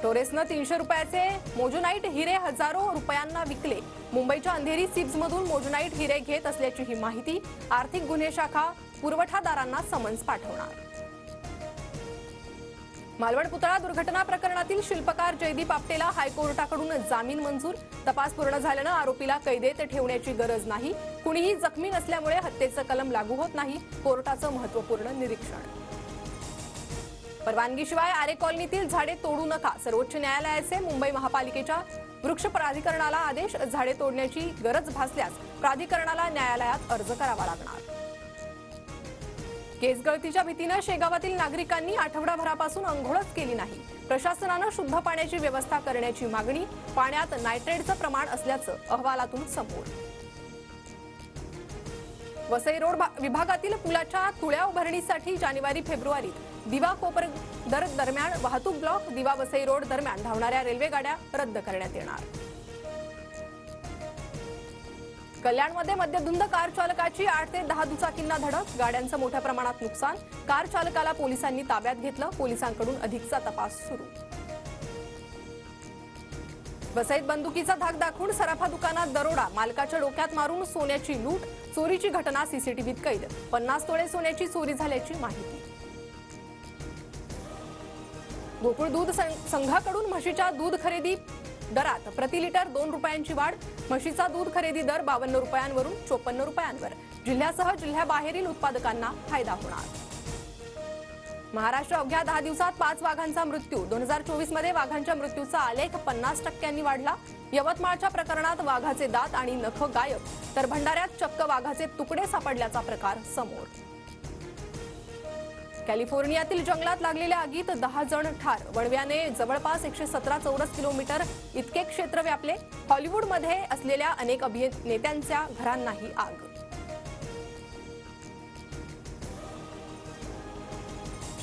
टोरेसनं 300 रुपयाचे मोजोनाइट हिरे हजारो रुपयांना विकले। मुंबईच्या अंधेरी सिप्समधून मोजोनाइट हिरे घेत असल्याची ही माहिती। आर्थिक गुन्हे शाखा पुरवठादारांना समन्स पाठवणार। मालवण पुतळा दुर्घटना प्रकरणातील शिल्पकार जयदीप आपटेला हायकोर्टाकडून जामीन मंजूर। तपास पूर्ण झाल्यानं आरोपीला कैदेत ठेवण्याची गरज नाही। कुणीही जखमी नसल्यामुळे हत्येचं कलम लागू होत नाही। कोर्टाचं महत्त्वपूर्ण निरीक्षण। परवानगीशिवाय आरे कॉलनीतील झाडे तोडू नका, सर्वोच्च न्यायालयाचे मुंबई महापालिकेच्या वृक्ष प्राधिकरणाला आदेश। झाडे तोडण्याची गरज भासल्यास प्राधिकरणाला न्यायालयात अर्ज करावा लागणार। केस गळतीच्या भीतीने शेगावातील नागरिकांनी आठवडाभरापासून अंघोळच केली नाही। प्रशासनानं शुद्ध पाण्याची व्यवस्था करण्याची मागणी। पाण्यात नायट्रेटचं प्रमाण असल्याचं अहवालातून समोर। वसई रोड विभागातील पुलाच्या तुळ्या उभारणीसाठी जानेवारी-फेब्रुवारीत दिवा कोपरदर दरम्यान वाहतूक ब्लॉक। दिवा वसई रोड दरम्यान धावणाऱ्या रेल्वे गाड्या रद्द करण्यात येणार। कल्याणमध्ये मद्यधुंद कार चालकाची 8 ते 10 दुचाकींना धडक। गाड्यांचं मोठ्या प्रमाणात नुकसान। कार चालकाला पोलिसांनी ताब्यात घेतलं। पोलिसांकडून अधिकचा तपास सुरू। वसईत बंदुकीचा धाक दाखवून सराफा दुकानात दरोडा। मालकाच्या डोक्यात मारून सोन्याची लूट। चोरीची घटना सीसीटीव्हीत कैद। 50 तोळे सोन्याची चोरी झाल्याची माहिती। गोकुळ दूध संघाकडून म्हशीच्या दूध खरेदी दरात प्रति लिटर 2 रुपयांची वाढ। म्हशीचा दूध खरेदी दर 52 रुपयांवरून 54 रुपयांवर। जिल्ह्यासह जिल्ह्याबाहेरील उत्पादकांना फायदा होणार। महाराष्ट्र अवघ्या 10 दिवसात 5 वाघांचा मृत्यू। 2024 मध्ये वाघांच्या मृत्यूचा आलेख 50% वाढला। यवतमाळच्या प्रकरणात वाघाचे दात आणि नख गायब, तर भंडाऱ्यात चक्क वाघाचे तुकडे सापडल्याचा प्रकार समोर। कॅलिफोर्नियातील जंगलात लागलेल्या आगीत 10 जण ठार। वळव्याने जवळपास 117 चौरस किलोमीटर इतके क्षेत्र व्यापले। हॉलिवूडमध्ये असलेल्या अनेक अभिनेत्यांच्या घरांनाही आग।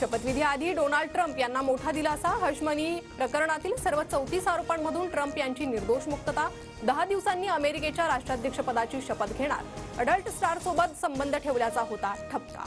शपथविधीआधी डोनाल्ड ट्रम्प यांना मोठा दिलासा। हशमनी प्रकरणातील सर्व 34 आरोपांमधून ट्रम्प यांची निर्दोष मुक्तता। 10 दिवसांनी अमेरिकेच्या राष्ट्राध्यक्षपदाची शपथ घेणार। अडल्ट स्टारसोबत संबंध ठेवल्याचा होता ठपका।